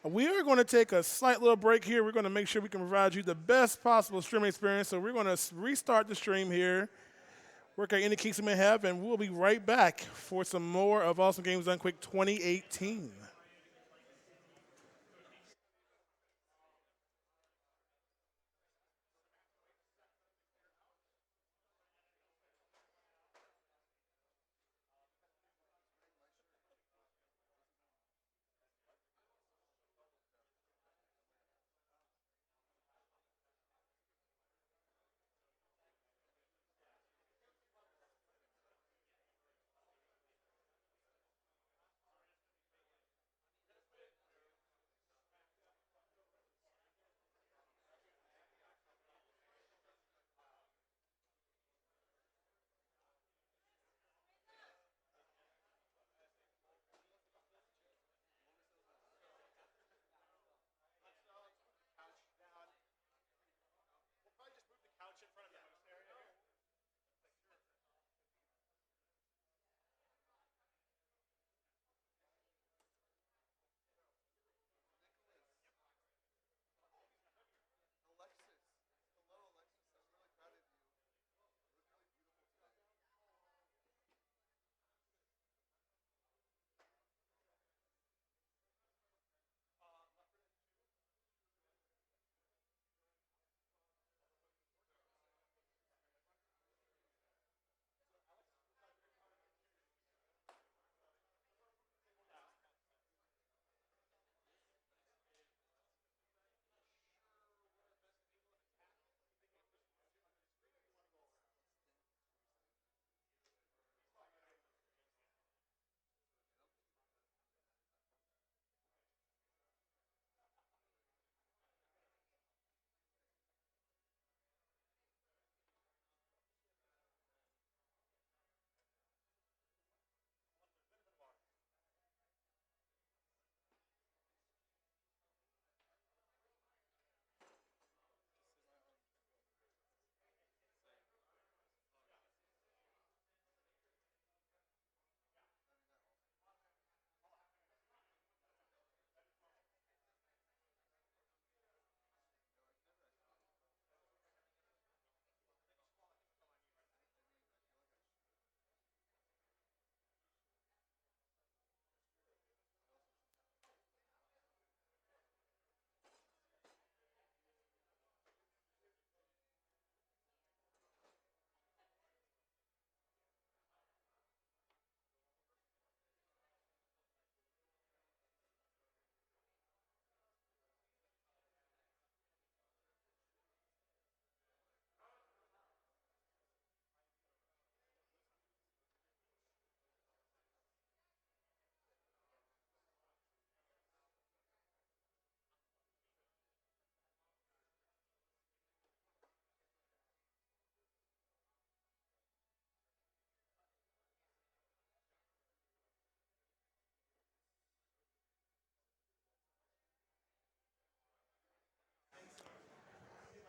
We are going to take a slight little break here. We're going to make sure we can provide you the best possible streaming experience. So we're going to restart the stream here, work out any kinks we may have, and we'll be right back for some more of Awesome Games Done Quick 2018.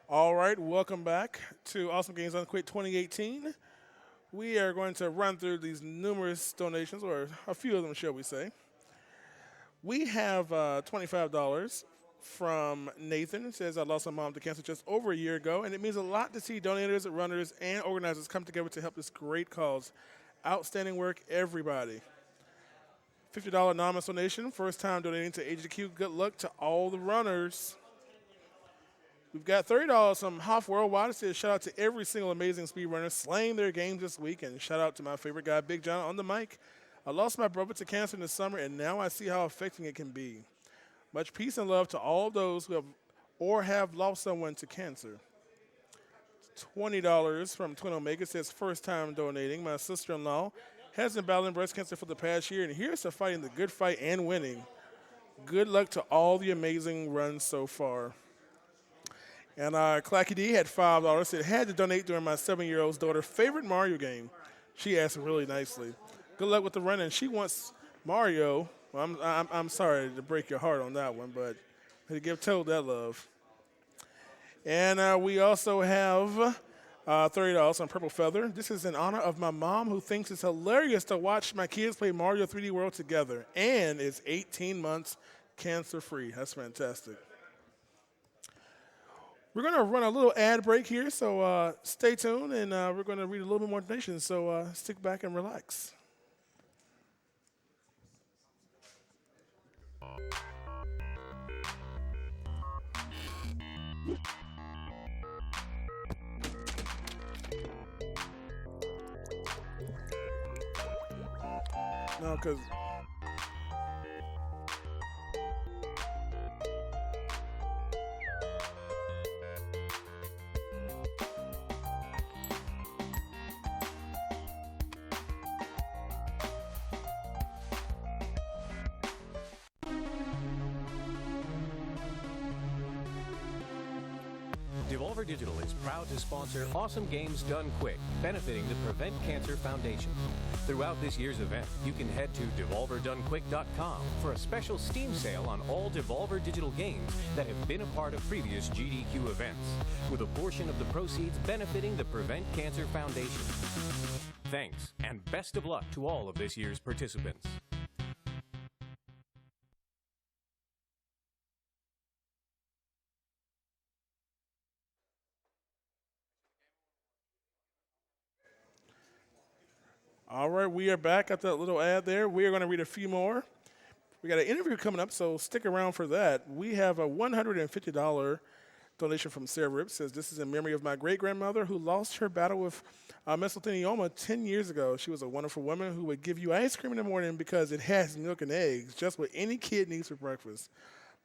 All right, welcome back to Awesome Games Done Quick 2018. We are going to run through these numerous donations, or a few of them, shall we say. We have $25 from Nathan. It says, I lost my mom to cancer just over a year ago, and it means a lot to see donators, runners, and organizers come together to help this great cause. Outstanding work, everybody. $50 anonymous donation, first time donating to AGDQ. Good luck to all the runners. We've got $30 from Hoff Worldwide. It says, shout out to every single amazing speedrunner slaying their games this week, and shout out to my favorite guy, Big John, on the mic. I lost my brother to cancer in the summer, and now I see how affecting it can be. Much peace and love to all those who have or have lost someone to cancer. $20 from Twin Omega says, first time donating. My sister-in-law has been battling breast cancer for the past year, and here's to fighting the good fight and winning. Good luck to all the amazing runs so far. And Clacky D had $5. Said, had to donate during my 7-year-old's daughter's favorite Mario game. She asked really nicely. Good luck with the run, and she wants Mario. Well, I'm sorry to break your heart on that one, but to give Toad that love. And we also have $30 on Purple Feather. This is in honor of my mom, who thinks it's hilarious to watch my kids play Mario 3D World together, and is 18 months cancer-free. That's fantastic. We're going to run a little ad break here, so stay tuned, and we're going to read a little bit more information, so stick back and relax. No, because Devolver Digital is proud to sponsor Awesome Games Done Quick, benefiting the Prevent Cancer Foundation. Throughout this year's event, you can head to devolverdonequick.com for a special Steam sale on all Devolver Digital games that have been a part of previous GDQ events, with a portion of the proceeds benefiting the Prevent Cancer Foundation. Thanks, and best of luck to all of this year's participants. all right, we are back at that little ad there. We are going to read a few more. We got an interview coming up, so stick around for that. We have a $150 donation from Sarah Rip. Says, this is in memory of my great-grandmother who lost her battle with mesothelioma 10 years ago. She was a wonderful woman who would give you ice cream in the morning because it has milk and eggs, just what any kid needs for breakfast.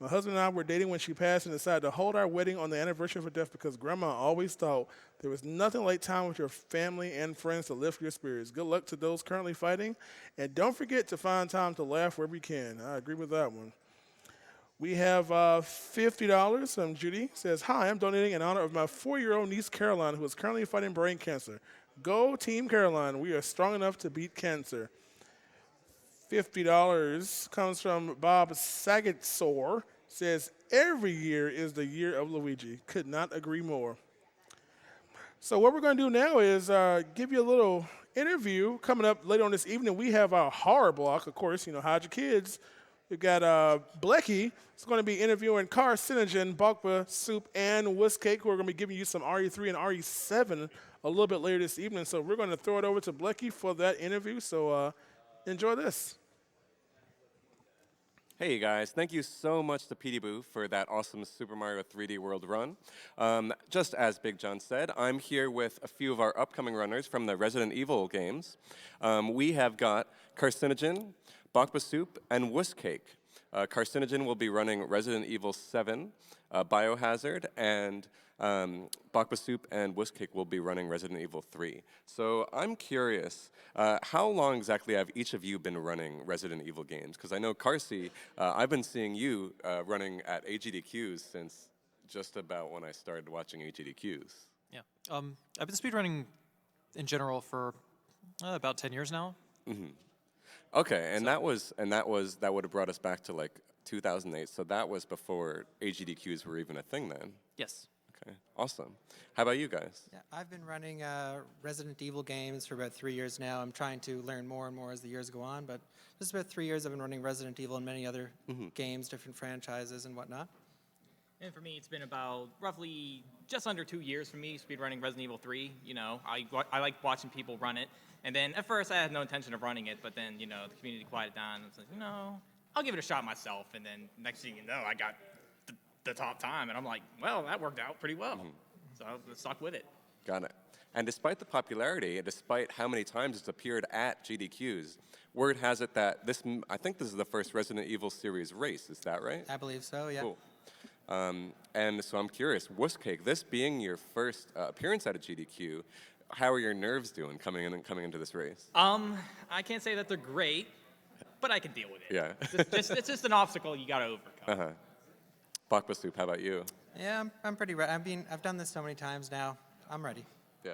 My husband and I were dating when she passed and decided to hold our wedding on the anniversary of her death because Grandma always thought there was nothing like time with your family and friends to lift your spirits. Good luck to those currently fighting, and don't forget to find time to laugh wherever you can. I agree with that one. We have $50 from Judy. Says, hi, I'm donating in honor of my 4-year-old niece Caroline, who is currently fighting brain cancer. Go Team Caroline. We are strong enough to beat cancer. $50 comes from Bob Sagatsor. Says, every year is the year of Luigi. Could not agree more. So what we're going to do now is give you a little interview. Coming up later on this evening, we have our horror block. Of course, hide your kids. We've got Blecky. It's going to be interviewing Carcinogen, Bakba Soup, and Wuss Cake, who are going to be giving you some RE3 and RE7 a little bit later this evening. So we're going to throw it over to Blecky for that interview. So enjoy this. Hey you guys, thank you so much to PD Boo for that awesome Super Mario 3D World run. Just as Big John said, I'm here with a few of our upcoming runners from the Resident Evil games. We have got Carcinogen, Bakba Soup, and Wuss Cake. Carcinogen will be running Resident Evil 7, Biohazard, and Bakba Soup and Wuss Cake will be running Resident Evil 3. So I'm curious, how long exactly have each of you been running Resident Evil games? Because I know, Carcy, I've been seeing you running at AGDQs since just about when I started watching AGDQs. Yeah, I've been speedrunning in general for about 10 years now. Mm-hmm. Okay, and that would have brought us back to like 2008. So that was before AGDQs were even a thing then. Yes. Okay, awesome. How about you guys? Yeah, I've been running Resident Evil games for about 3 years now. I'm trying to learn more and more as the years go on, but just about 3 years I've been running Resident Evil and many other games, different franchises and whatnot. And for me, it's been about roughly just under 2 years for me speedrunning Resident Evil 3. I like watching people run it. And then at first I had no intention of running it, but then, the community quieted down. And it's like, I'll give it a shot myself. And then next thing you know, I got the top time. And I'm like, well, that worked out pretty well. So I stuck with it. Got it. And despite the popularity, and despite how many times it's appeared at GDQs, word has it that I think this is the first Resident Evil series race. Is that right? I believe so, yeah. Cool. And so I'm curious, Wuss Cake, this being your first appearance at a GDQ, how are your nerves doing coming into this race? I can't say that they're great, but I can deal with it. Yeah. It's just an obstacle you got to overcome. Bakba Soup, how about you? Yeah, I'm pretty ready. I've done this so many times now. I'm ready. Yeah.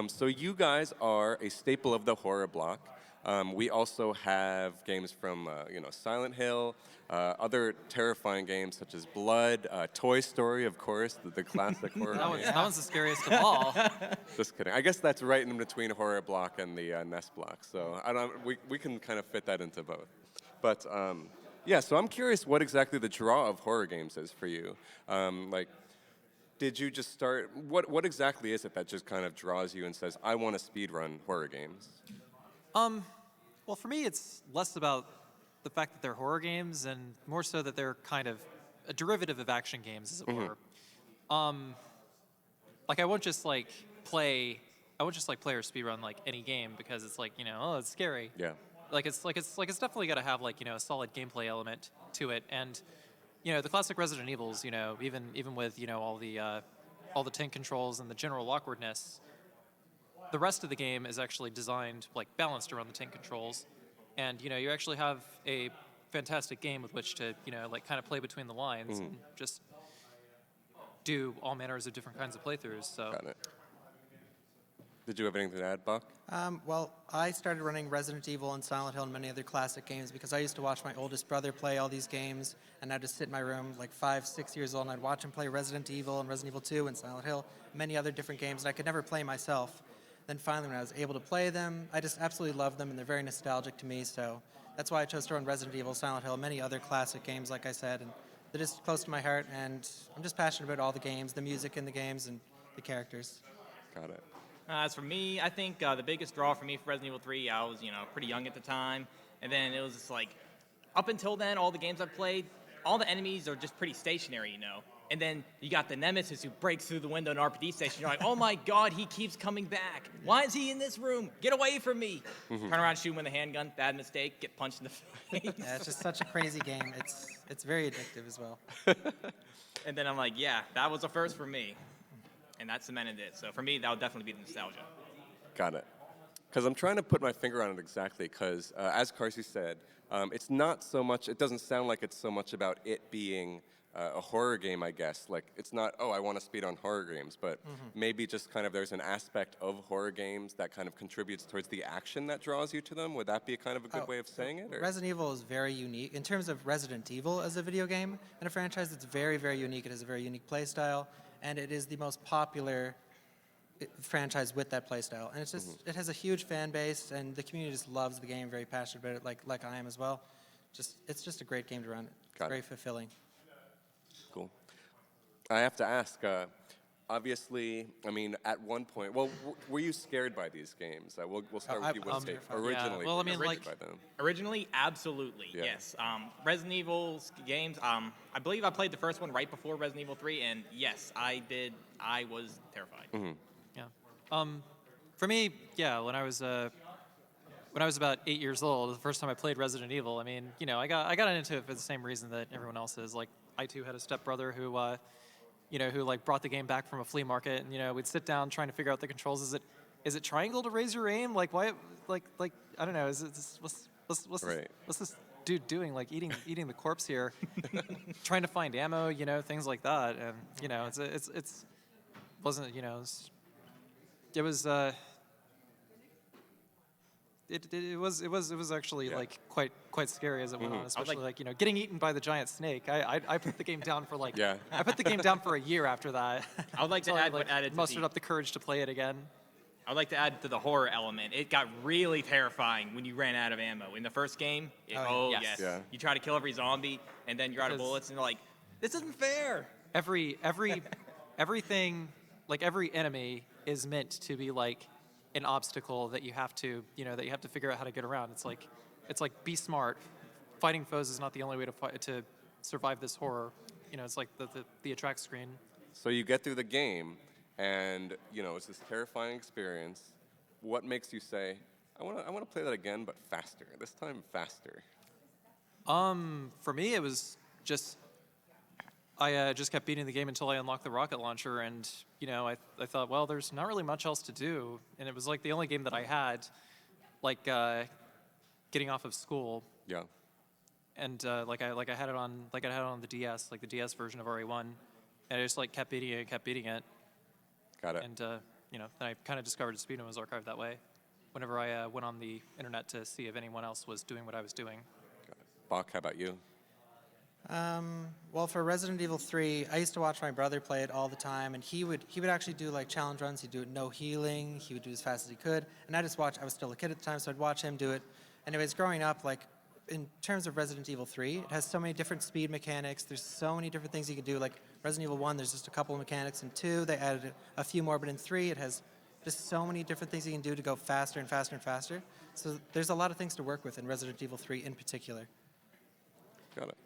So you guys are a staple of the horror block. We also have games from Silent Hill, other terrifying games such as Blood, Toy Story, of course, the classic horror game. That one's the scariest of all. Just kidding. I guess that's right in between horror block and the NES block. So we can kind of fit that into both. But yeah, so I'm curious what exactly the draw of horror games is for you. Like, did you just start? What exactly is it that just kind of draws you and says, "I want to speedrun horror games"? Well, for me, it's less about the fact that they're horror games and more so that they're kind of a derivative of action games, as it were. Like I won't just like play or speedrun like any game because it's like, oh, it's scary. Yeah. It's definitely got to have like, a solid gameplay element to it. And the classic Resident Evils, even with all the tank controls and the general awkwardness, the rest of the game is actually designed like balanced around the tank controls, and you actually have a fantastic game with which to like kind of play between the lines and just do all manners of different kinds of playthroughs. So. Got it. Did you have anything to add, Buck? Well, I started running Resident Evil and Silent Hill and many other classic games because I used to watch my oldest brother play all these games, and I'd just sit in my room like 5, 6 years old, and I'd watch him play Resident Evil and Resident Evil 2 and Silent Hill, many other different games, and I could never play myself. Then finally, when I was able to play them, I just absolutely love them, and they're very nostalgic to me, so that's why I chose to run Resident Evil, Silent Hill, many other classic games, like I said, and they're just close to my heart, and I'm just passionate about all the games, the music in the games, and the characters. Got it. As for me, I think the biggest draw for me for Resident Evil 3, I was, pretty young at the time. And then it was just like, up until then, all the games I've played, all the enemies are just pretty stationary, And then you got the Nemesis who breaks through the window in an RPD station. You're like, oh my God, he keeps coming back. Why is he in this room? Get away from me. Turn around, shoot him with a handgun. Bad mistake. Get punched in the face. Yeah, it's just such a crazy game. It's very addictive as well. And then I'm like, yeah, that was a first for me. And that cemented it. So for me, that would definitely be the nostalgia. Got it. Because I'm trying to put my finger on it exactly, because as Carsey said, it's not so much, it doesn't sound like it's so much about it being a horror game, I guess. Like, it's not, oh, I want to speed on horror games, but maybe just kind of there's an aspect of horror games that kind of contributes towards the action that draws you to them. Would that be kind of a good way of saying it? Or? Resident Evil is very unique. In terms of Resident Evil as a video game and a franchise, it's very, very unique. It has a very unique play style, and it is the most popular franchise with that play style. And it's just, it has a huge fan base, and the community just loves the game, very passionate about it, like I am as well. It's just a great game to run. It's very fulfilling. Cool. I have to ask, obviously, I mean, at one point, well, were you scared by these games? We'll start with you, Woodstake. Originally, well, I were you mean, scared by them? Originally, absolutely, Yeah. yes. Resident Evil games, I believe I played the first one right before Resident Evil 3, and yes, I did. I was terrified. Yeah. For me, yeah, when I was about 8 years old, the first time I played Resident Evil, I mean, I got into it for the same reason that everyone else is. Like, I too had a stepbrother who, who like brought the game back from a flea market, and we'd sit down trying to figure out the controls. Is it triangle to raise your aim? Like, why? Like I don't know. Is it what's this dude doing? Like eating the corpse here, trying to find ammo, things like that. And it's wasn't it was. It was actually like quite scary as it went on, especially like getting eaten by the giant snake. I put the game down for like I put the game down for a year after that. I would like to add what added to mustered up the courage to play it again. I would like to add to the horror element. It got really terrifying when you ran out of ammo in the first game. Yes. Yeah. You try to kill every zombie, and then you're out of bullets, and you're like, this isn't fair. Everything, like every enemy is meant to be like an obstacle that you have to figure out how to get around. It's like be smart. Fighting foes is not the only way to survive this horror. It's like the attract screen. So you get through the game, and it's this terrifying experience. What makes you say, I want to play that again, but faster? This time, faster. For me, it was just I just kept beating the game until I unlocked the rocket launcher, and I thought, well, there's not really much else to do, and it was like the only game that I had, like getting off of school. Yeah. And I had it on the DS, like the DS version of RE1, and I just like kept beating it. Got it. And then I kind of discovered Speedrun was archived that way. Whenever I went on the internet to see if anyone else was doing what I was doing. Got it. Bach, how about you? Well, for Resident Evil 3, I used to watch my brother play it all the time, and he would actually do like challenge runs. He'd do it no healing. He would do as fast as he could, and I just watched. I was still a kid at the time, so I'd watch him do it. Anyways, growing up, like in terms of Resident Evil 3, it has so many different speed mechanics. There's so many different things you can do. Like Resident Evil 1, there's just a couple of mechanics. In 2, they added a few more. But in 3, it has just so many different things you can do to go faster and faster and faster. So there's a lot of things to work with in Resident Evil 3 in particular. Got it.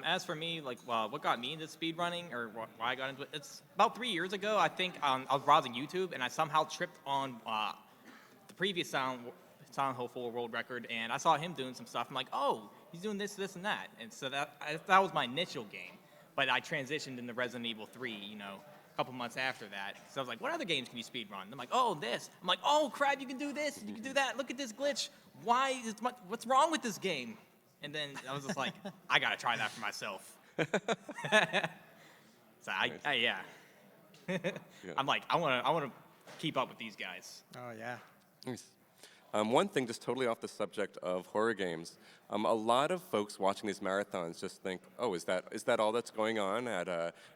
As for me, like, what got me into speedrunning, or why I got into it, it's about 3 years ago, I think. I was browsing YouTube, and I somehow tripped on the previous Silent Hill 4 world record, and I saw him doing some stuff. I'm like, oh, he's doing this, this, and that. And so that was my initial game. But I transitioned into Resident Evil 3, a couple months after that. So I was like, what other games can you speedrun? I'm like, oh, this. I'm like, oh, crap, you can do this, you can do that. Look at this glitch. What's wrong with this game? And then I was just like, I gotta try that for myself. So yeah. I'm like, I wanna keep up with these guys. Oh, yeah. Nice. One thing, just totally off the subject of horror games, a lot of folks watching these marathons just think, oh, is that all that's going on at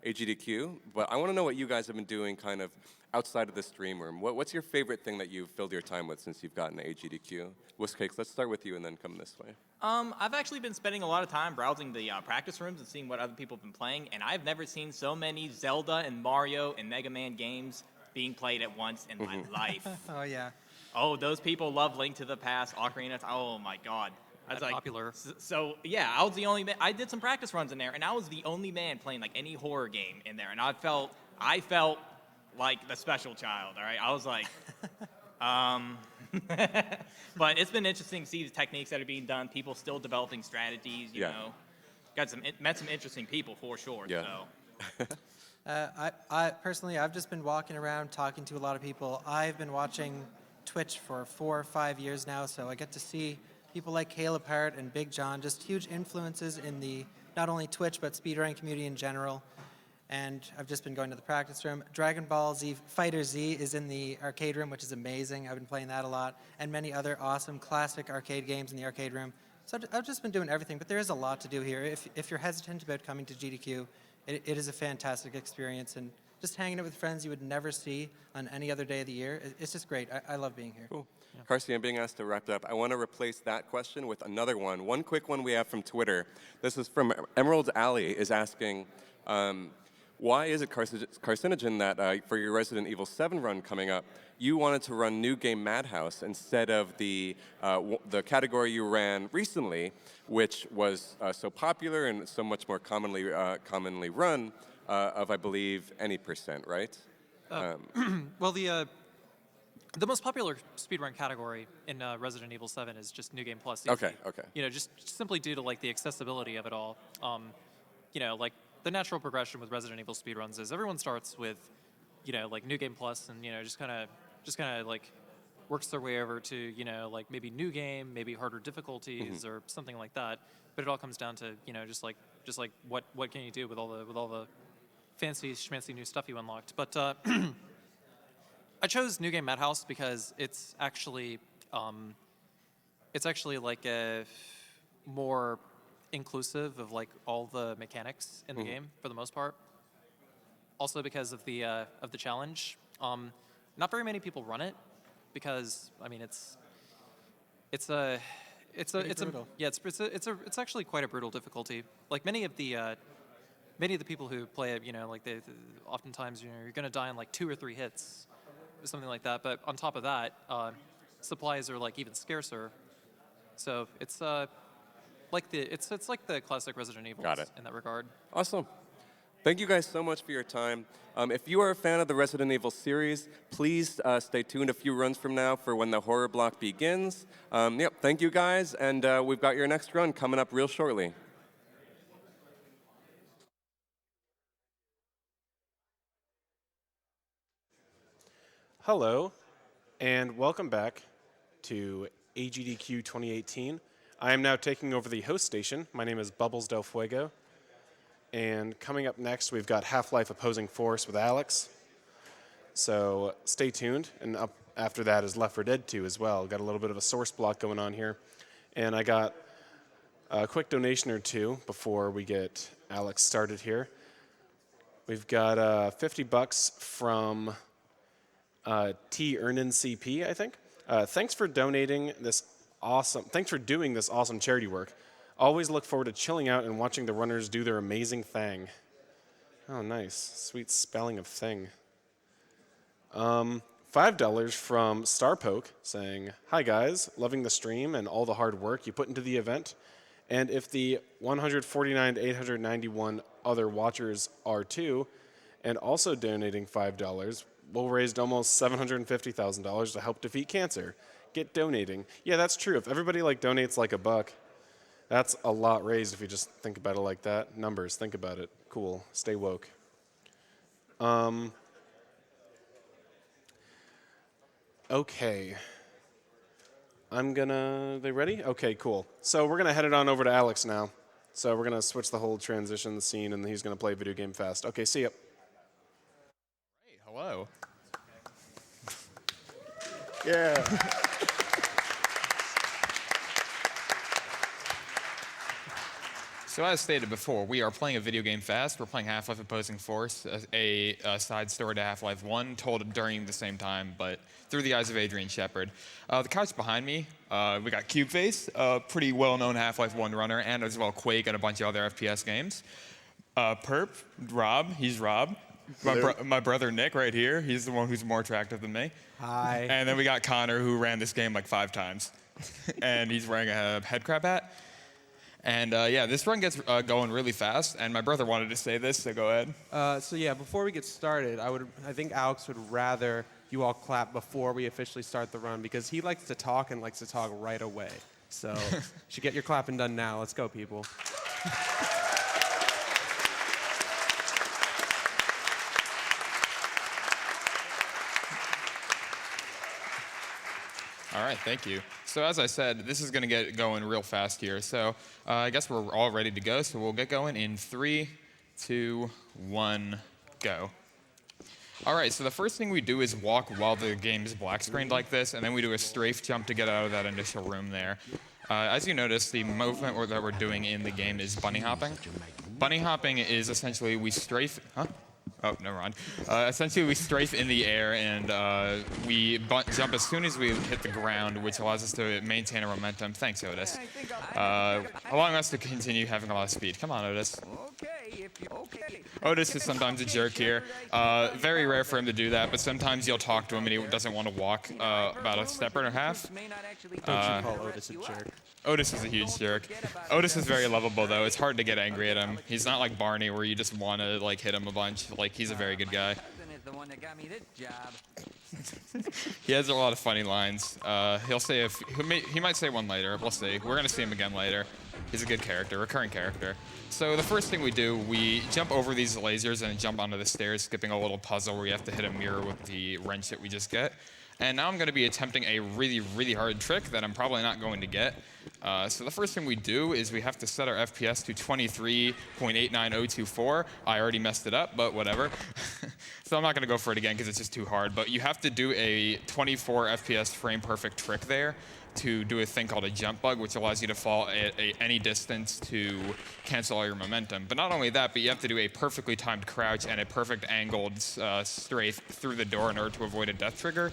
AGDQ? But I want to know what you guys have been doing kind of outside of the stream room. What's your favorite thing that you've filled your time with since you've gotten to AGDQ? Whiskcakes, let's start with you and then come this way. I've actually been spending a lot of time browsing the practice rooms and seeing what other people have been playing, and I've never seen so many Zelda and Mario and Mega Man games being played at once in my life. Oh, yeah. Oh, those people love Link to the Past, Ocarina. Oh my God, That's like, popular. So yeah, I was the only man. I did some practice runs in there, and I was the only man playing like any horror game in there, and I felt like the special child. All right, I was like, but it's been interesting to see the techniques that are being done. People still developing strategies. You know, met some interesting people for sure. Yeah. So. I personally, I've just been walking around talking to a lot of people. I've been watching Twitch for 4 or 5 years now, so I get to see people like Caleb Hart and Big John, just huge influences in the not only Twitch but speedrunning community in general. And I've just been going to the practice room. Dragon Ball Z Fighter Z is in the arcade room, which is amazing. I've been playing that a lot, and many other awesome classic arcade games in the arcade room. So I've just been doing everything, but there is a lot to do here. If you're hesitant about coming to GDQ, it is a fantastic experience, and just hanging out with friends you would never see on any other day of the year. It's just great. I love being here. Cool. Yeah. Carsey, I'm being asked to wrap it up. I want to replace that question with another one. One quick one we have from Twitter. This is from Emerald Alley, is asking, why is it carcinogen that for your Resident Evil 7 run coming up, you wanted to run New Game Madhouse instead of the category you ran recently, which was so popular and so much more commonly run, of, I believe, any percent, right? Well, the most popular speedrun category in Resident Evil 7 is just New Game Plus. Okay. Just simply due to like the accessibility of it all. Like the natural progression with Resident Evil speedruns is everyone starts with, like New Game Plus, and just kind of like works their way over to like maybe new game, maybe harder difficulties or something like that. But it all comes down to just like what can you do with all the fancy schmancy new stuff you unlocked. But I chose New Game Madhouse because it's actually like a more inclusive of like all the mechanics in the game for the most part. Also because of the challenge. Not very many people run it because I mean it's actually quite a brutal difficulty. Like many of the people who play it, like they oftentimes you're gonna die in like 2 or 3 hits, or something like that. But on top of that, supplies are like even scarcer. So it's like the classic Resident Evil in that regard. Awesome. Thank you guys so much for your time. If you are a fan of the Resident Evil series, please stay tuned a few runs from now for when the horror block begins. Thank you guys, and we've got your next run coming up real shortly. Hello, and welcome back to AGDQ 2018. I am now taking over the host station. My name is Bubbles Del Fuego. And coming up next, we've got Half-Life Opposing Force with Alex. So stay tuned. And up after that is Left 4 Dead 2 as well. Got a little bit of a source block going on here. And I got a quick donation or two before we get Alex started here. We've got $50 from T. Ernan CP, I think. Thanks for doing this awesome charity work. Always look forward to chilling out and watching the runners do their amazing thing. Oh, nice. Sweet spelling of thing. $5 from Starpoke saying, "Hi guys, loving the stream and all the hard work you put into the event. And if the 149 to 891 other watchers are too, and also donating $5, we'll raise almost $750,000 to help defeat cancer. Get donating." Yeah, that's true. If everybody donates like $1, that's a lot raised if you just think about it like that. Numbers, think about it. Cool. Stay woke. Okay. They ready? Okay, cool. So we're gonna head it on over to Alex now. So we're gonna switch the whole transition scene and he's gonna play video game fast. Okay, see ya. Hey, hello. Yeah. So as stated before, we are playing a video game fast. We're playing Half-Life Opposing Force, a side story to Half-Life 1, told during the same time, but through the eyes of Adrian Shepard. The couch behind me, we got Cubeface, a pretty well-known Half-Life 1 runner, and as well Quake and a bunch of other FPS games. Perp, Rob, he's Rob. My brother Nick right here, he's the one who's more attractive than me. Hi. And then we got Connor, who ran this game like 5 times. And he's wearing a headcrab hat. And yeah, this run gets going really fast, and my brother wanted to say this, so go ahead. So yeah, before we get started, I think Alex would rather you all clap before we officially start the run because he likes to talk and likes to talk right away. So you should get your clapping done now. Let's go, people. All right, thank you. So as I said, this is going to get going real fast here. So I guess we're all ready to go. So we'll get going in 3, 2, 1, go. All right, so the first thing we do is walk while the game is black screened like this, and then we do a strafe jump to get out of that initial room there. As you notice, the movement that we're doing in the game is bunny hopping. Bunny hopping is essentially we strafe, Oh, never mind. Essentially, we strafe in the air, and we jump as soon as we hit the ground, which allows us to maintain our momentum. Thanks, Otis. Allowing us to continue having a lot of speed. Come on, Otis. Otis is sometimes a jerk here. Very rare for him to do that, but sometimes you'll talk to him and he doesn't want to walk about a step and a half. Don't you call Otis a jerk. Otis is a huge jerk. Otis is very lovable, though. It's hard to get angry at him. He's not like Barney, where you just want to hit him a bunch. He's a very good guy. He has a lot of funny lines. He'll say he might say one later. We'll see. We're gonna see him again later. He's a good character, recurring character. So the first thing we do, we jump over these lasers and jump onto the stairs, skipping a little puzzle where you have to hit a mirror with the wrench that we just get. And now I'm going to be attempting a really, really hard trick that I'm probably not going to get. So the first thing we do is we have to set our FPS to 23.89024. I already messed it up, but whatever. So I'm not going to go for it again because it's just too hard. But you have to do a 24 FPS frame perfect trick there to do a thing called a jump bug, which allows you to fall at any distance to cancel all your momentum. But not only that, but you have to do a perfectly timed crouch and a perfect angled strafe through the door in order to avoid a death trigger.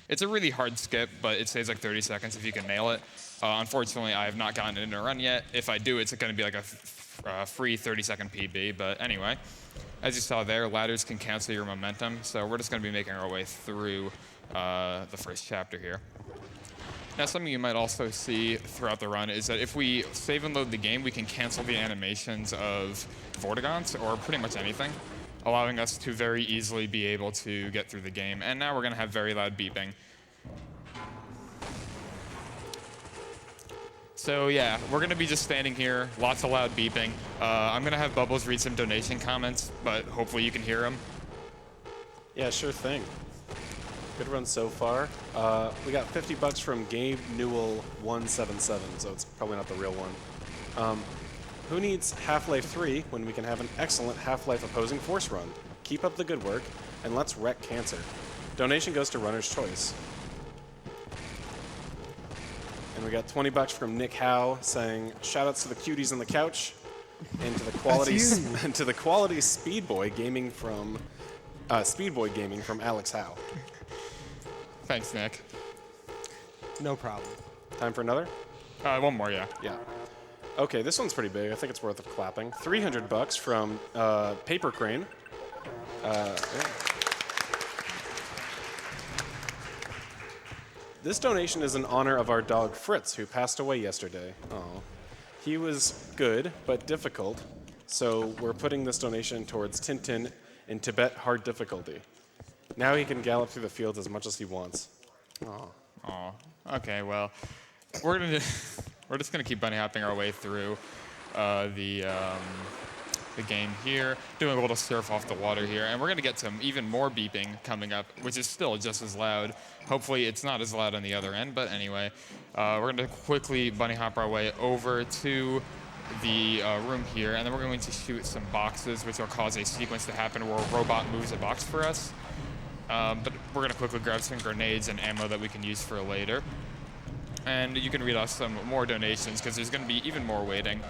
It's a really hard skip, but it saves like 30 seconds if you can nail it. Unfortunately, I have not gotten it in a run yet. If I do, it's going to be like a free 30-second PB. But anyway, as you saw there, ladders can cancel your momentum. So we're just going to be making our way through the first chapter here. Now, something you might also see throughout the run is that if we save and load the game, we can cancel the animations of Vortigons or pretty much anything, allowing us to very easily be able to get through the game. And now we're going to have very loud beeping. So yeah, we're going to be just standing here, lots of loud beeping. I'm going to have Bubbles read some donation comments, but hopefully you can hear them. Yeah, sure thing. Good run so far. We got $50 from Gabe Newell 177, so it's probably not the real one. Who needs Half-Life 3 when we can have an excellent Half-Life Opposing Force run? Keep up the good work, and let's wreck cancer. Donation goes to Runner's Choice. And we got $20 from Nick Howe saying, shoutouts to the cuties on the couch, and to the quality to the quality Speedboy Gaming from Alex Howe. Thanks, Nick. No problem. Time for another? One more, yeah. Yeah. Okay, this one's pretty big. I think it's worth clapping. 300 bucks from Paper Crane. Yeah. This donation is in honor of our dog Fritz, who passed away yesterday. Oh, he was good but difficult, so we're putting this donation towards Tintin in Tibet hard difficulty. Now he can gallop through the fields as much as he wants. Oh. Oh, okay. Well, we're just gonna keep bunny hopping our way through the game here, doing a little surf off the water here, and we're gonna get some even more beeping coming up, which is still just as loud. Hopefully, it's not as loud on the other end, but anyway, we're gonna quickly bunny hop our way over to the room here, and then we're going to shoot some boxes, which will cause a sequence to happen where a robot moves a box for us. But we're going to quickly grab some grenades and ammo that we can use for later. And you can read off some more donations, because there's going to be even more waiting.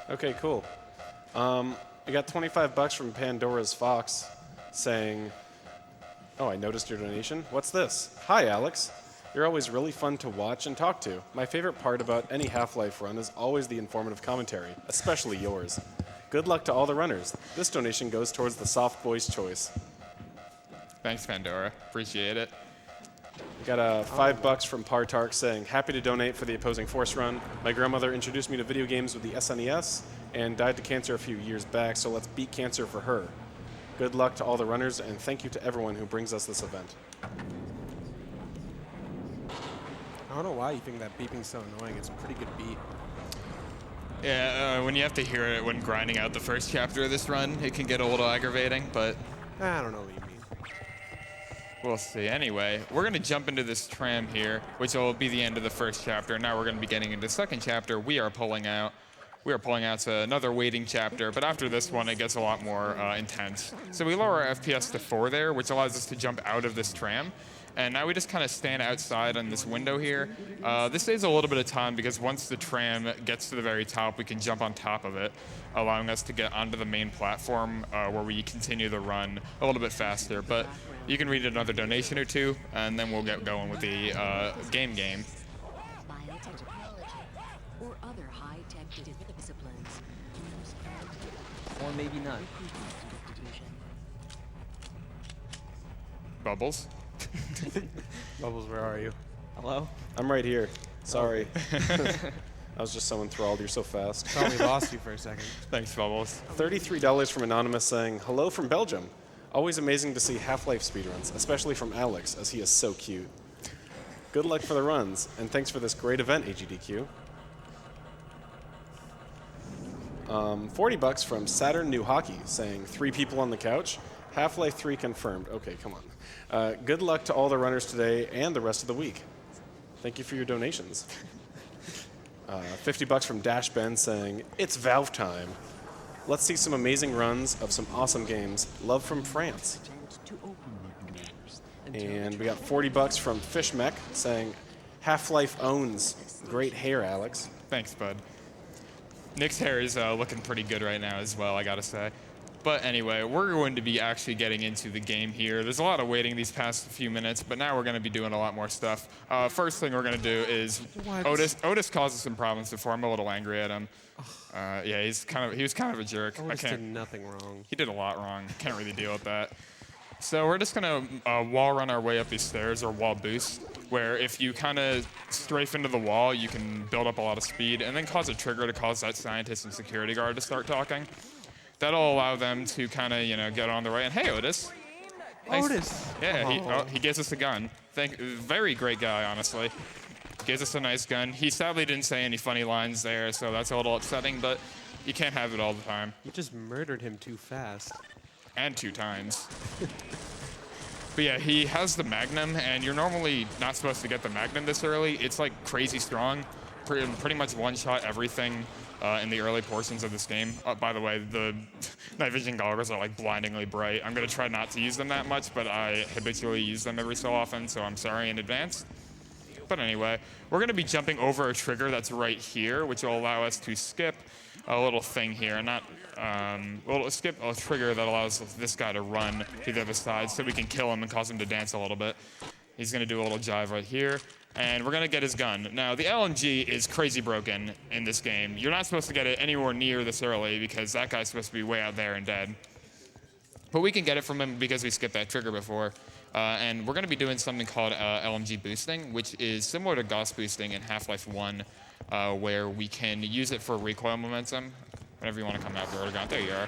Okay, cool. We got 25 bucks from Pandora's Fox saying, oh, I noticed your donation. What's this? Hi, Alex. You're always really fun to watch and talk to. My favorite part about any Half-Life run is always the informative commentary, especially yours. Good luck to all the runners. This donation goes towards the soft voice choice. Thanks, Pandora. Appreciate it. We got $5 from Partark saying, happy to donate for the opposing force run. My grandmother introduced me to video games with the SNES and died to cancer a few years back, so let's beat cancer for her. Good luck to all the runners, and thank you to everyone who brings us this event. I don't know why you think that beeping's so annoying. It's a pretty good beat. Yeah, when you have to hear it when grinding out the first chapter of this run, it can get a little aggravating, but I don't know what you mean. we'll see. Anyway, we're going to jump into this tram here, which will be the end of the first chapter. Now we're going to be getting into the second chapter. We are pulling out to another waiting chapter, but after this one, it gets a lot more intense. So we lower our FPS to 4 there, which allows us to jump out of this tram. And now we just kind of stand outside on this window here. This saves a little bit of time because once the tram gets to the very top, we can jump on top of it, allowing us to get onto the main platform where we continue the run a little bit faster. But you can read another donation or two, and then we'll get going with the game. Biotechnology or other high-tech disciplines. Or maybe not. Bubbles. Bubbles, where are you? Hello? I'm right here. Sorry. I was just so enthralled. You're so fast. Thought we lost you for a second. Thanks, Bubbles. $33 from Anonymous saying, hello from Belgium. Always amazing to see Half-Life speedruns, especially from Alex, as he is so cute. Good luck for the runs, and thanks for this great event, AGDQ. $40 from Saturn New Hockey saying, 3 people on the couch. Half-Life 3 confirmed. Okay, come on. Good luck to all the runners today and the rest of the week. Thank you for your donations. $50 from Dash Ben saying, it's Valve time. Let's see some amazing runs of some awesome games. Love from France. And we got $40 from Fishmech saying, Half-Life owns. Great hair, Alex. Thanks, bud. Nick's hair is looking pretty good right now as well, I gotta say. But anyway, we're going to be actually getting into the game here. There's a lot of waiting these past few minutes, but now we're going to be doing a lot more stuff. First thing we're going to do is Otis causes some problems before. I'm a little angry at him. Yeah, he was kind of a jerk. Otis did nothing wrong. He did a lot wrong. Can't really deal with that. So we're just going to wall run our way up these stairs, or wall boost, where if you kind of strafe into the wall, you can build up a lot of speed and then cause a trigger to cause that scientist and security guard to start talking. That'll allow them to kind of, get on the right. And hey, Otis. Thanks. Otis. Yeah, he gives us a gun. Very great guy, honestly. Gives us a nice gun. He sadly didn't say any funny lines there, so that's a little upsetting, but you can't have it all the time. You just murdered him too fast. And 2 times. But yeah, he has the Magnum, and you're normally not supposed to get the Magnum this early. It's like crazy strong. Pretty much one-shot everything in the early portions of this game. By the way, the night vision goggles are like blindingly bright. I'm going to try not to use them that much, but I habitually use them every so often, so I'm sorry in advance. But anyway, we're going to be jumping over a trigger that's right here, which will allow us to skip a little thing here. We'll skip a trigger that allows this guy to run to the other side so we can kill him and cause him to dance a little bit. He's going to do a little jive right here. And we're going to get his gun. Now, the LMG is crazy broken in this game. You're not supposed to get it anywhere near this early because that guy's supposed to be way out there and dead. But we can get it from him because we skipped that trigger before. And we're going to be doing something called LMG boosting, which is similar to Gauss boosting in Half-Life 1, where we can use it for recoil momentum. Whenever you want to come out there, there you are.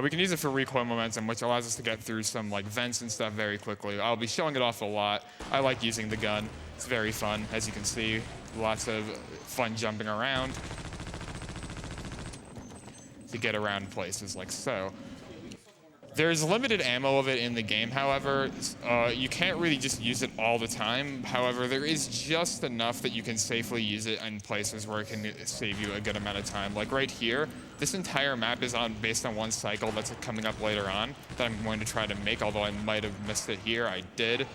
We can use it for recoil momentum, which allows us to get through some like vents and stuff very quickly. I'll be showing it off a lot. I like using the gun. It's very fun, as you can see. Lots of fun jumping around to get around places like so. There's limited ammo of it in the game, however. You can't really just use it all the time. However, there is just enough that you can safely use it in places where it can save you a good amount of time. Like right here, this entire map is based on one cycle that's coming up later on that I'm going to try to make, although I might have missed it here. I did.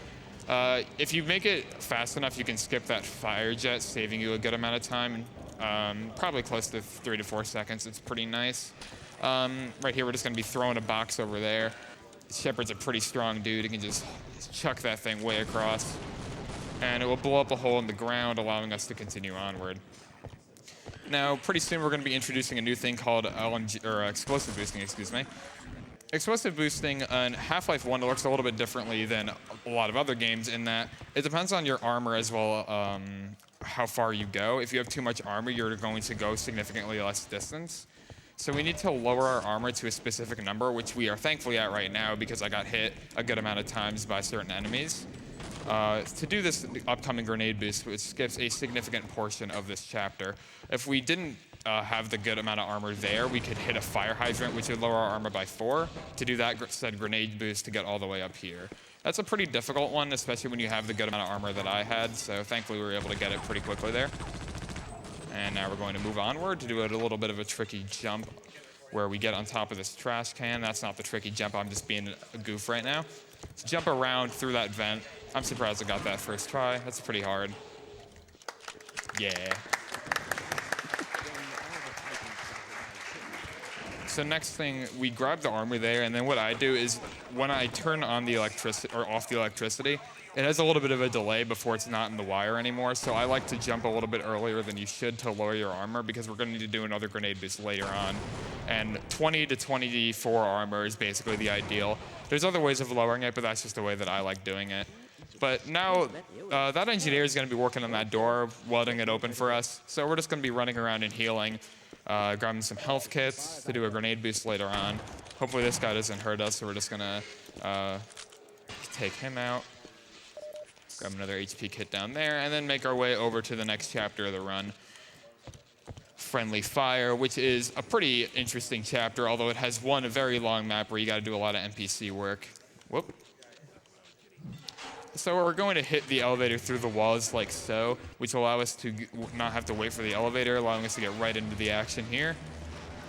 If you make it fast enough, you can skip that fire jet, saving you a good amount of time. Probably close to 3 to 4 seconds. It's pretty nice. Right here, we're just going to be throwing a box over there. Shepard's a pretty strong dude. He can just chuck that thing way across. And it will blow up a hole in the ground, allowing us to continue onward. Now, pretty soon, we're going to be introducing a new thing called explosive boosting, excuse me. Explosive boosting in Half-Life 1 looks a little bit differently than a lot of other games in that it depends on your armor as well how far you go. If you have too much armor, you're going to go significantly less distance. So we need to lower our armor to a specific number, which we are thankfully at right now because I got hit a good amount of times by certain enemies. To do this upcoming grenade boost, which skips a significant portion of this chapter. If we didn't have the good amount of armor there, we could hit a fire hydrant, which would lower our armor by 4. To do that said grenade boost to get all the way up here. That's a pretty difficult one, especially when you have the good amount of armor that I had, so thankfully we were able to get it pretty quickly there. And now we're going to move onward to do a little bit of a tricky jump where we get on top of this trash can. That's not the tricky jump, I'm just being a goof right now. To jump around through that vent. I'm surprised I got that first try. That's pretty hard. Yeah. So next thing, we grab the armor there, and then what I do is when I turn on the electricity or off the electricity, it has a little bit of a delay before it's not in the wire anymore. So I like to jump a little bit earlier than you should to lower your armor because we're going to need to do another grenade boost later on. And 20 to 24 armor is basically the ideal. There's other ways of lowering it, but that's just the way that I like doing it. But now that engineer is going to be working on that door, welding it open for us. So we're just going to be running around and healing, grabbing some health kits to do a grenade boost later on. Hopefully this guy doesn't hurt us, so we're just going to take him out. Grab another HP kit down there, and then make our way over to the next chapter of the run. Friendly Fire, which is a pretty interesting chapter, although it has one very long map where you got to do a lot of NPC work. Whoop. So we're going to hit the elevator through the walls like so, which will allow us to not have to wait for the elevator, allowing us to get right into the action here.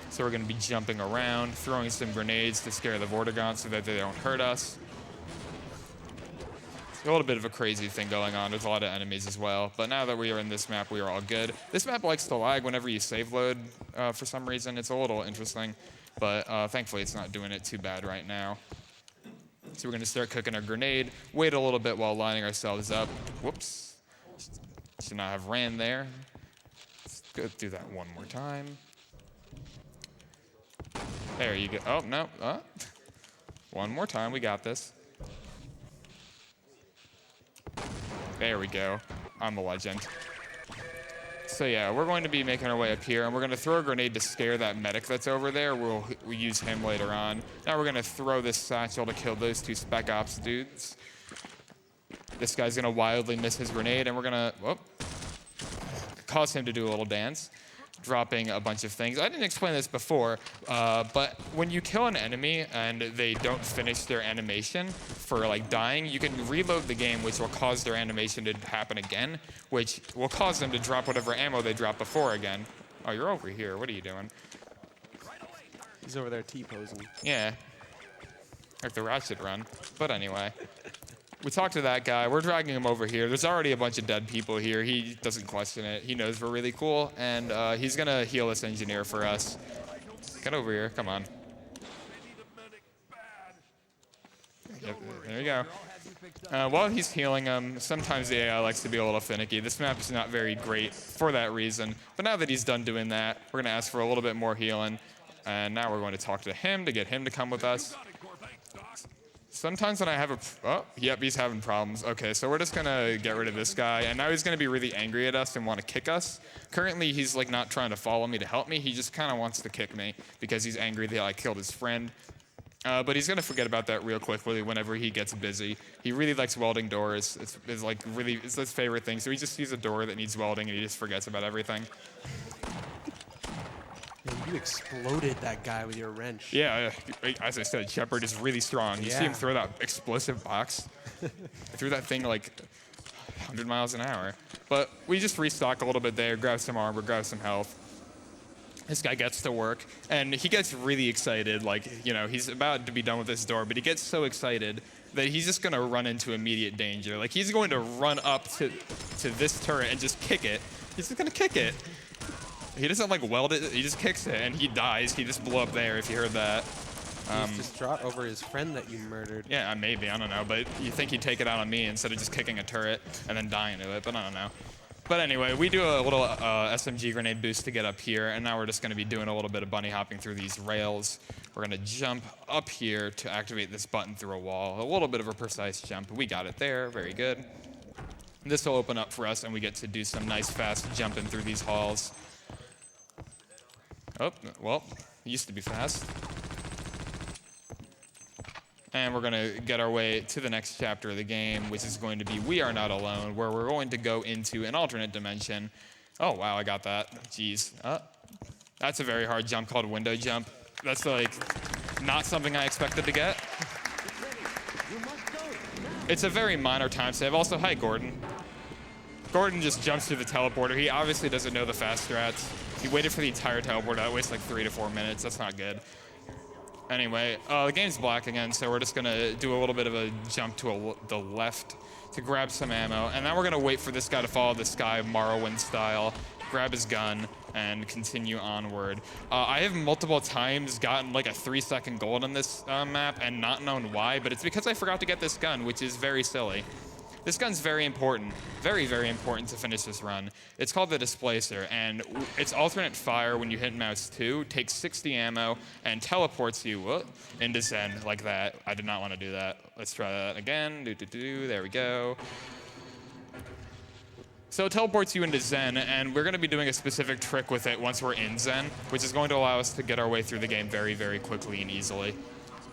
So we're going to be jumping around, throwing some grenades to scare the Vortigons so that they don't hurt us. A little bit of a crazy thing going on. There's a lot of enemies as well. But now that we are in this map, we are all good. This map likes to lag whenever you save load for some reason. It's a little interesting, but thankfully it's not doing it too bad right now. So we're going to start cooking our grenade, wait a little bit while lining ourselves up. Whoops. Should not have ran there. Let's go do that one more time. There you go. Oh, no. One more time. We got this. There we go. I'm a legend. So yeah, we're going to be making our way up here, and we're going to throw a grenade to scare that medic that's over there. We'll use him later on. Now we're going to throw this satchel to kill those 2 Spec Ops dudes. This guy's going to wildly miss his grenade, and we're going to cause him to do a little dance, dropping a bunch of things. I didn't explain this before, but when you kill an enemy and they don't finish their animation for like dying, you can reload the game, which will cause their animation to happen again, which will cause them to drop whatever ammo they dropped before again. Oh, you're over here. What are you doing? He's over there T-posing. Yeah. Like the Ratchet run. But anyway. We talked to that guy. We're dragging him over here. There's already a bunch of dead people here. He doesn't question it. He knows we're really cool, and he's going to heal this engineer for us. Get over here. Come on. Yep, there you go. While he's healing him, sometimes the AI likes to be a little finicky. This map is not very great for that reason. But now that he's done doing that, we're going to ask for a little bit more healing. And now we're going to talk to him to get him to come with us. Sometimes when I have a... Oh, yep, he's having problems. Okay, so we're just going to get rid of this guy. And now he's going to be really angry at us and want to kick us. Currently, he's like not trying to follow me to help me. He just kind of wants to kick me because he's angry that I killed his friend. But he's going to forget about that real quickly whenever he gets busy. He really likes welding doors. It's like really, it's his favorite thing. So he just sees a door that needs welding and he just forgets about everything. Man, you exploded that guy with your wrench. Yeah, as I said, Shepard is really strong. You see him throw that explosive box. He threw that thing like 100 miles an hour. But we just restock a little bit there, grab some armor, grab some health. This guy gets to work, and he gets really excited. Like, you know, he's about to be done with this door, but he gets so excited that he's just going to run into immediate danger. Like, he's going to run up to this turret and just kick it. He's just going to kick it. He doesn't, like, weld it. He just kicks it, and he dies. He just blew up there, if you heard that. He's distraught over his friend that you murdered. Yeah, maybe. I don't know. But you think he'd take it out on me instead of just kicking a turret and then dying to it, but I don't know. But anyway, we do a little SMG grenade boost to get up here, and now we're just going to be doing a little bit of bunny hopping through these rails. We're going to jump up here to activate this button through a wall. A little bit of a precise jump. We got it there. Very good. This will open up for us, and we get to do some nice fast jumping through these halls. Oh, well, it used to be fast. And we're going to get our way to the next chapter of the game, which is going to be We Are Not Alone, where we're going to go into an alternate dimension. Oh, wow, I got that. Jeez. That's a very hard jump called window jump. That's, like, not something I expected to get. It's a very minor time save. Also, hi, Gordon. Gordon just jumps through the teleporter. He obviously doesn't know the fast strats. He waited for the entire teleporter. That wastes like 3 to 4 minutes. That's not good. Anyway, the game's black again, so we're just going to do a little bit of a jump to the left to grab some ammo. And then we're going to wait for this guy to follow this guy Morrowind style, grab his gun, and continue onward. I have multiple times gotten like a 3-second gold on this map and not known why, but it's because I forgot to get this gun, which is very silly. This gun's very important, very, very important to finish this run. It's called the Displacer, and it's alternate fire when you hit mouse 2, takes 60 ammo, and teleports you into Zen like that. I did not want to do that. Let's try that again. There we go. So it teleports you into Zen, and we're going to be doing a specific trick with it once we're in Zen, which is going to allow us to get our way through the game very, very quickly and easily.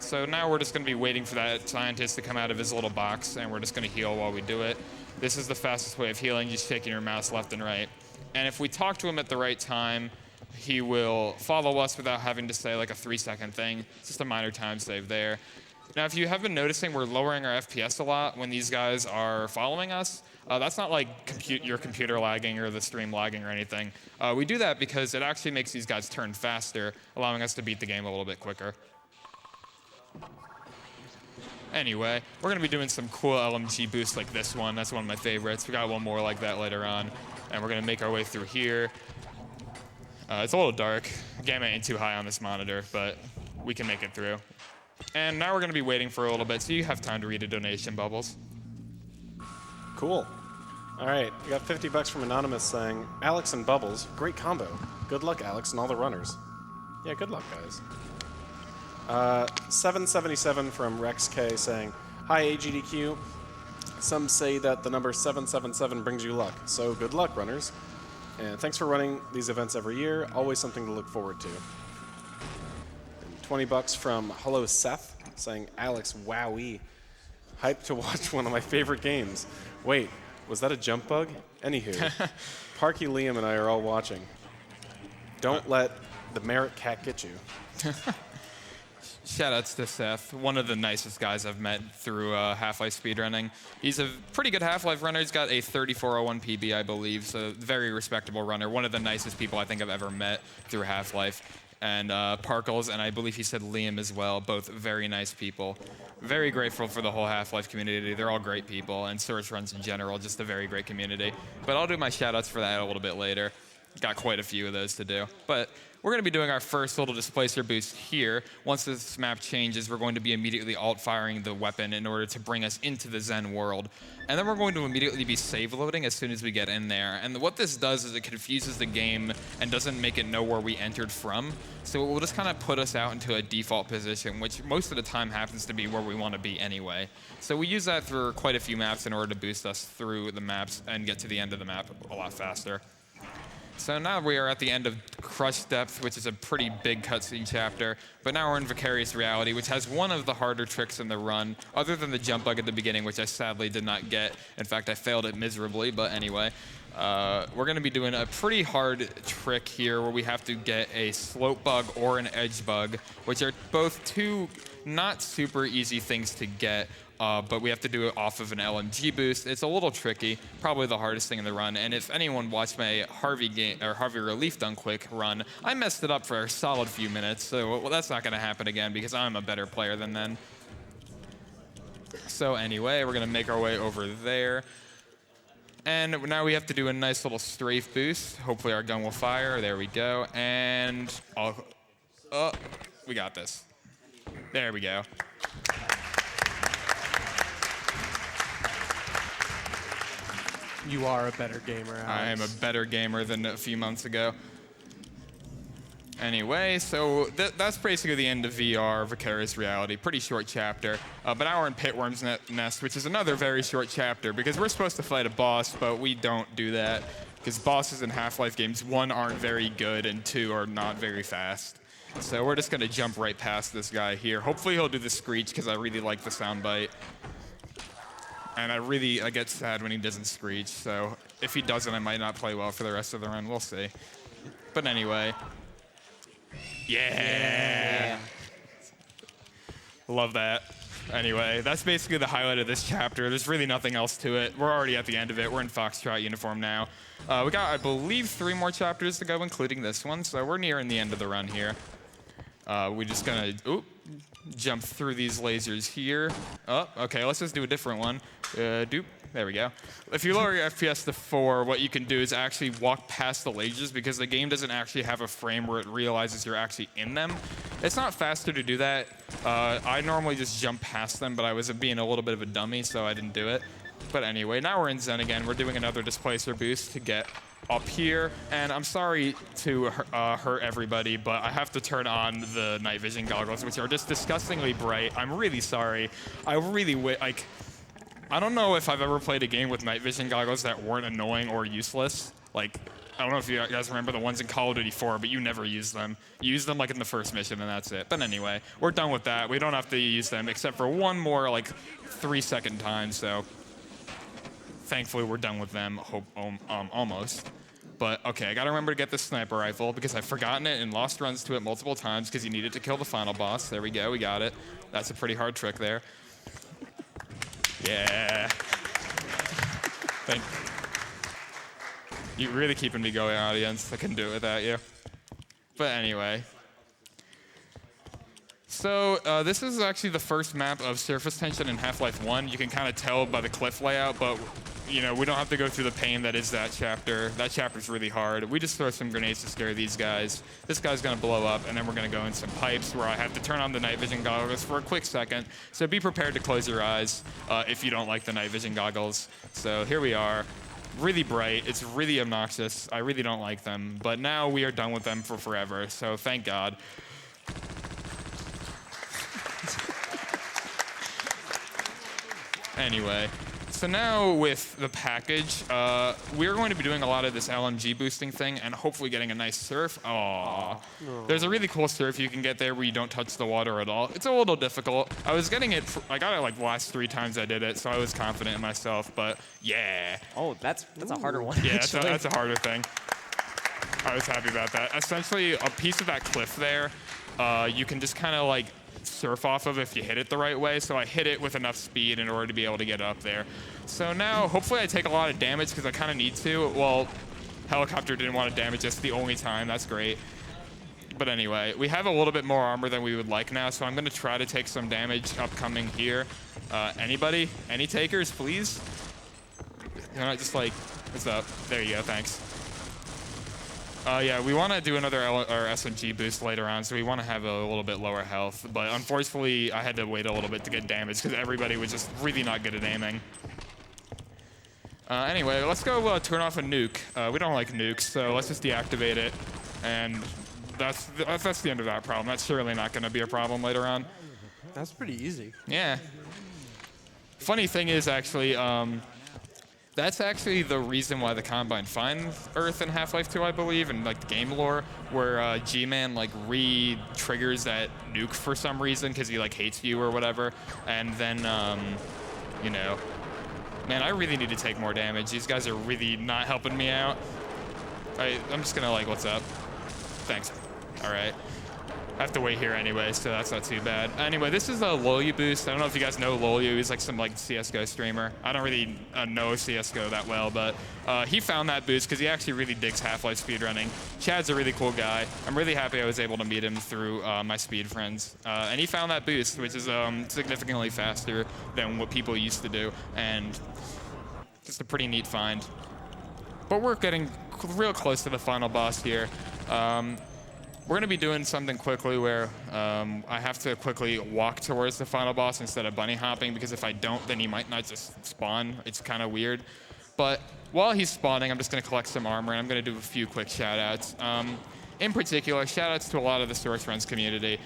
So now we're just going to be waiting for that scientist to come out of his little box, and we're just going to heal while we do it. This is the fastest way of healing, just shaking your mouse left and right. And if we talk to him at the right time, he will follow us without having to say like a 3-second thing. It's just a minor time save there. Now, if you have been noticing, we're lowering our FPS a lot when these guys are following us. That's not like your computer lagging or the stream lagging or anything. We do that because it actually makes these guys turn faster, allowing us to beat the game a little bit quicker. Anyway, we're going to be doing some cool LMG boosts like this one. That's one of my favorites. We got one more like that later on. And we're going to make our way through here. It's a little dark. Gamma ain't too high on this monitor, but we can make it through. And now we're going to be waiting for a little bit, so you have time to read a donation, Bubbles. Cool. All right, we got $50 from Anonymous saying, Alex and Bubbles, great combo. Good luck, Alex, and all the runners. Yeah, good luck, guys. 777 from Rex K saying, hi, AGDQ. Some say that the number 777 brings you luck, so good luck, runners. And thanks for running these events every year. Always something to look forward to. And $20 from Hello Seth saying, alexh0we. Hyped to watch one of my favorite games. Wait, was that a jump bug? Anywho, Parky, Liam, and I are all watching. Don't let the Merit Cat get you. Shoutouts to Seth, one of the nicest guys I've met through Half-Life speedrunning. He's a pretty good Half-Life runner. He's got a 3401 PB, I believe, so very respectable runner. One of the nicest people I think I've ever met through Half-Life. And Parkles, and I believe he said Liam as well, both very nice people. Very grateful for the whole Half-Life community. They're all great people, and Source Runs in general, just a very great community. But I'll do my shoutouts for that a little bit later. got quite a few of those to do. But we're going to be doing our first little displacer boost here. Once this map changes, we're going to be immediately alt-firing the weapon in order to bring us into the Zen world. And then we're going to immediately be save loading as soon as we get in there. And what this does is it confuses the game and doesn't make it know where we entered from. So it will just kind of put us out into a default position, which most of the time happens to be where we want to be anyway. So we use that for quite a few maps in order to boost us through the maps and get to the end of the map a lot faster. So now we are at the end of Crush Depth, which is a pretty big cutscene chapter, but now we're in Vicarious Reality, which has one of the harder tricks in the run, other than the jump bug at the beginning, which I sadly did not get. In fact, I failed it miserably, but anyway. We're going to be doing a pretty hard trick here where we have to get a slope bug or an edge bug, which are both two not super easy things to get. But we have to do it off of an LMG boost. It's a little tricky, probably the hardest thing in the run. And if anyone watched my Harvey Relief Done Quick run, I messed it up for a solid few minutes. So that's not going to happen again because I'm a better player than then. So anyway, we're going to make our way over there. And now we have to do a nice little strafe boost. Hopefully our gun will fire. There we go. And we got this. There we go. You are a better gamer, Alex. I am a better gamer than a few months ago. Anyway, so that's basically the end of VR, Vicarious Reality. Pretty short chapter. But now we're in Pitworm's Nest, which is another very short chapter because we're supposed to fight a boss, but we don't do that because bosses in Half-Life games, 1, aren't very good, and 2, are not very fast. So we're just going to jump right past this guy here. Hopefully he'll do the screech because I really like the soundbite. And I get sad when he doesn't screech, so if he doesn't, I might not play well for the rest of the run. We'll see. But anyway. Yeah! Love that. Anyway, that's basically the highlight of this chapter. There's really nothing else to it. We're already at the end of it. We're in Foxtrot uniform now. We got, I believe, 3 more chapters to go, including this one, so we're nearing the end of the run here. We're just gonna jump through these lasers here. Oh, okay, let's just do a different one. Doop. There we go. If you lower your FPS to 4, what you can do is actually walk past the lasers because the game doesn't actually have a frame where it realizes you're actually in them. It's not faster to do that. I normally just jump past them, but I was being a little bit of a dummy, so I didn't do it. But anyway, now we're in Zen again. We're doing another displacer boost to get up here, and I'm sorry to hurt everybody, but I have to turn on the night vision goggles, which are just disgustingly bright. I'm really sorry. I really I don't know if I've ever played a game with night vision goggles that weren't annoying or useless. Like, I don't know if you guys remember the ones in Call of Duty 4, but you never use them. You use them like in the first mission, and that's it. But anyway, we're done with that. We don't have to use them except for one more, like, 3-second time, so thankfully we're done with them, almost. But okay, I gotta remember to get this sniper rifle because I've forgotten it and lost runs to it multiple times because you needed to kill the final boss. There we go, we got it. That's a pretty hard trick there. Yeah. Thank you. You're really keeping me going, audience. I couldn't do it without you. But anyway. So this is actually the first map of surface tension in Half-Life 1. You can kind of tell by the cliff layout, but you know, we don't have to go through the pain that is that chapter. That chapter's really hard. We just throw some grenades to scare these guys. This guy's gonna blow up, and then we're gonna go in some pipes where I have to turn on the night vision goggles for a quick second. So be prepared to close your eyes if you don't like the night vision goggles. So here we are. Really bright. It's really obnoxious. I really don't like them. But now we are done with them for forever. So thank God. Anyway, so now with the package, we're going to be doing a lot of this LMG boosting thing and hopefully getting a nice surf. Aww. No. There's a really cool surf you can get there where you don't touch the water at all. It's a little difficult. I was getting it, I got it like the last 3 times I did it, so I was confident in myself, but yeah. Oh, that's a harder one. Yeah, that's a harder thing. I was happy about that. Essentially, a piece of that cliff there, you can just kind of like surf off of if you hit it the right way. So I hit it with enough speed in order to be able to get up there. So now, hopefully I take a lot of damage because I kind of need to. Well, helicopter didn't want to damage us the only time. That's great. But anyway, we have a little bit more armor than we would like now, so I'm going to try to take some damage upcoming here. Anybody? Any takers, please? You know, just like, what's up? There you go, thanks. Yeah, we want to do another SMG boost later on, so we want to have a little bit lower health. But unfortunately, I had to wait a little bit to get damage because everybody was just really not good at aiming. Anyway, let's go turn off a nuke. We don't like nukes, so let's just deactivate it. And that's the end of that problem. That's surely not going to be a problem later on. That's pretty easy. Yeah. Funny thing is, actually, that's actually the reason why the Combine finds Earth in Half-Life 2, I believe, in like the game lore, where G-Man like re-triggers that nuke for some reason because he like hates you or whatever, and then you know, man, I really need to take more damage. These guys are really not helping me out. I'm just gonna like, what's up? Thanks. All right. I have to wait here anyway, so that's not too bad. Anyway, this is a alexh0we boost. I don't know if you guys know alexh0we. He's like some like CSGO streamer. I don't really know CSGO that well, but he found that boost because he actually really digs Half-Life speedrunning. Chad's a really cool guy. I'm really happy I was able to meet him through my speed friends. And he found that boost, which is significantly faster than what people used to do, and just a pretty neat find. But we're getting real close to the final boss here. We're going to be doing something quickly where I have to quickly walk towards the final boss instead of bunny hopping, because if I don't, then he might not just spawn. It's kind of weird. But while he's spawning, I'm just going to collect some armor, and I'm going to do a few quick shout-outs. In particular, shout-outs to a lot of the Source Friends community.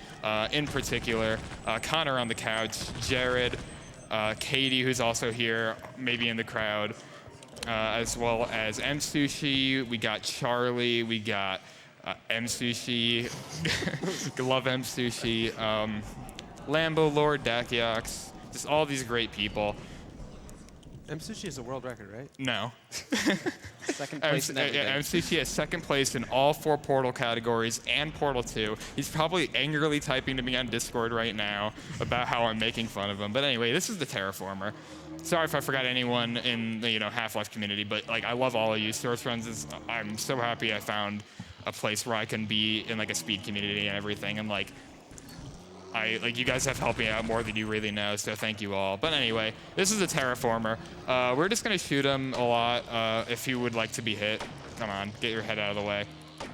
In particular, Connor on the couch, Jared, Katie, who's also here, maybe in the crowd, as well as M-Sushi. We got Charlie. We got M-Sushi, love M-Sushi, Lambo Lord, Dakiox, just all these great people. M-Sushi is a world record, right? No. Second place in everything. M-Sushi has second place in all 4 Portal categories and Portal 2. He's probably angrily typing to me on Discord right now about how I'm making fun of him. But anyway, this is the Terraformer. Sorry if I forgot anyone in the Half-Life community, but like I love all of you. Source Friends I'm so happy I found a place where I can be in like a speed community and everything, and like you guys have helped me out more than you really know, so thank you all. But anyway, this is a Terraformer. We're just gonna shoot him a lot if he would like to be hit. Come on, get your head out of the way.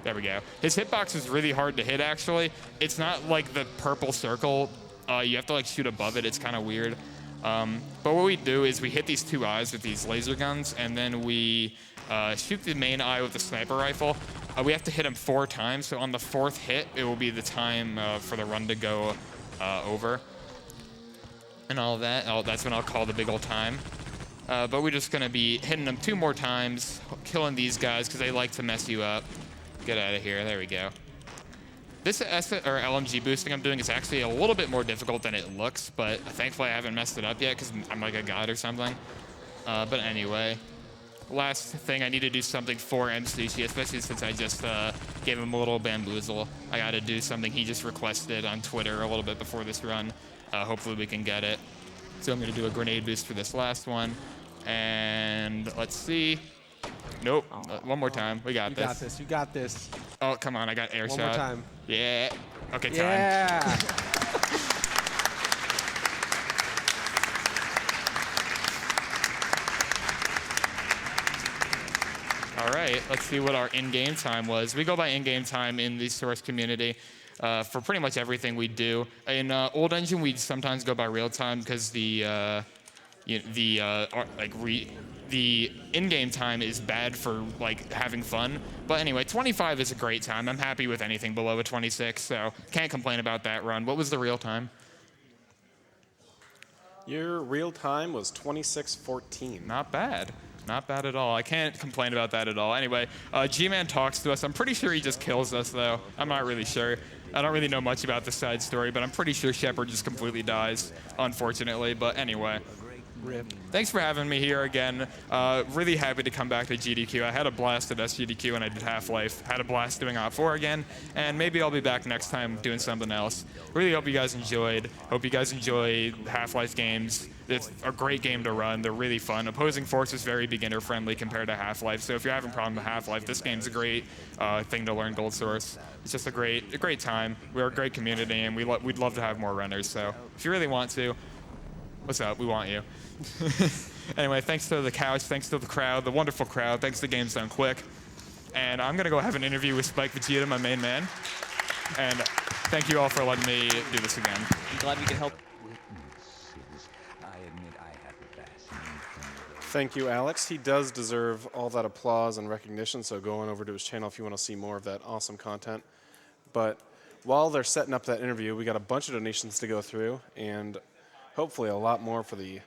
There we go. His hitbox is really hard to hit, actually. It's not like the purple circle. You have to like shoot above it. It's kind of weird. But what we do is we hit these 2 eyes with these laser guns, and then we shoot the main eye with the sniper rifle. We have to hit him 4 times, so on the 4th hit, it will be the time for the run to go over. And all of that. That's when I'll call the big old time. But we're just going to be hitting them 2 more times, killing these guys, because they like to mess you up. Get out of here. There we go. This LMG boosting I'm doing is actually a little bit more difficult than it looks, but thankfully I haven't messed it up yet, because I'm like a god or something. But anyway. Last thing, I need to do something for M-Sushi, especially since I just gave him a little bamboozle. I got to do something he just requested on Twitter a little bit before this run. Hopefully we can get it. So I'm going to do a grenade boost for this last one. And let's see. Nope. One more time. We got this. You got this. You got this. Oh, come on. I got air shot. One more time. Yeah. Okay, time. Yeah. All right, let's see what our in-game time was. We go by in-game time in the Source community for pretty much everything we do. In Old Engine, we sometimes go by real time because the in-game time is bad for like having fun. But anyway, 25 is a great time. I'm happy with anything below a 26, so can't complain about that run. What was the real time? Your real time was 26:14. Not bad. Not bad at all. I can't complain about that at all. Anyway, G-Man talks to us. I'm pretty sure he just kills us, though. I'm not really sure. I don't really know much about the side story, but I'm pretty sure Shepard just completely dies, unfortunately. But anyway. Rip. Thanks for having me here again. Really happy to come back to GDQ. I had a blast at SGDQ when I did Half-Life. Had a blast doing OP4 again, and maybe I'll be back next time doing something else. Really hope you guys enjoyed. Hope you guys enjoy Half-Life games. It's a great game to run. They're really fun. Opposing Force is very beginner-friendly compared to Half-Life, so if you're having a problem with Half-Life, this game's a great thing to learn Gold Source. It's just a great time. We're a great community, and we'd love to have more runners, so if you really want to, what's up? We want you. Anyway, thanks to the couch, thanks to the crowd, the wonderful crowd, thanks to Games Done Quick. And I'm going to go have an interview with Spike Vegeta, my main man. And thank you all for letting me do this again. I'm glad we could help. Thank you, Alex. He does deserve all that applause and recognition, so go on over to his channel if you want to see more of that awesome content. But while they're setting up that interview, we got a bunch of donations to go through, and hopefully a lot more for the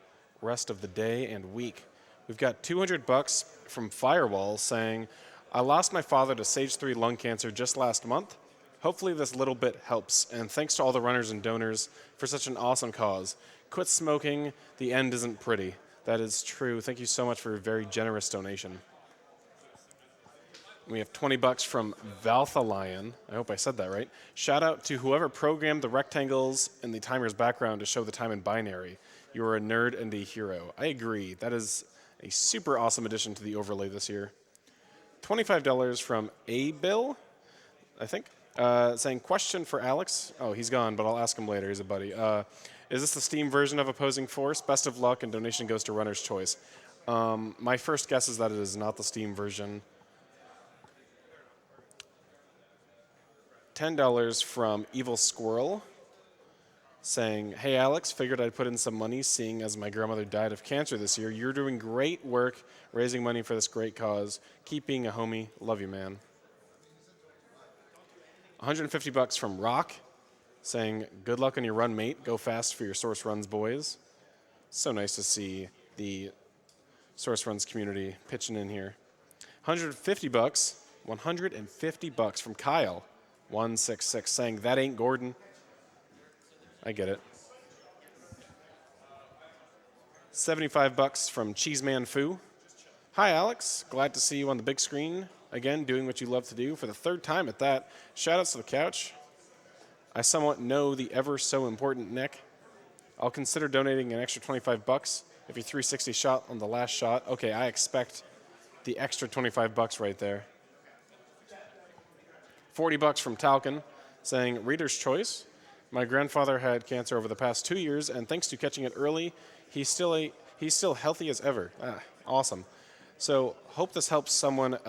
rest of the day and week. We've got $200 from Firewall saying, I lost my father to stage 3 lung cancer just last month. Hopefully this little bit helps, and thanks to all the runners and donors for such an awesome cause. Quit smoking, the end isn't pretty. That is true. Thank you so much for a very generous donation. We have $20 from Valthalion. I hope I said that right. Shout out to whoever programmed the rectangles in the timer's background to show the time in binary. You are a nerd and a hero. I agree. That is a super awesome addition to the overlay this year. $25 from A-Bill, I think, saying, question for Alex. Oh, he's gone, but I'll ask him later. He's a buddy. Is this the Steam version of Opposing Force? Best of luck, and donation goes to Runner's Choice. My first guess is that it is not the Steam version. $10 from Evil Squirrel, saying, hey, Alex, figured I'd put in some money seeing as my grandmother died of cancer this year. You're doing great work raising money for this great cause. Keep being a homie. Love you, man. $150 from Rock, saying, good luck on your run, mate. Go fast for your Source Runs, boys. So nice to see the Source Runs community pitching in here. $150 from Kyle, 166, saying, that ain't Gordon. I get it. $75 from Cheeseman Foo. Hi, Alex. Glad to see you on the big screen. Again, doing what you love to do for the 3rd time at that. Shoutouts to the couch. I somewhat know the ever so important Nick. I'll consider donating an extra $25 if you 360 shot on the last shot. Okay, I expect the extra $25 right there. $40 from Talcon, saying, reader's choice. My grandfather had cancer over the past 2 years, and thanks to catching it early, he's still healthy as ever. Awesome. So hope this helps someone else.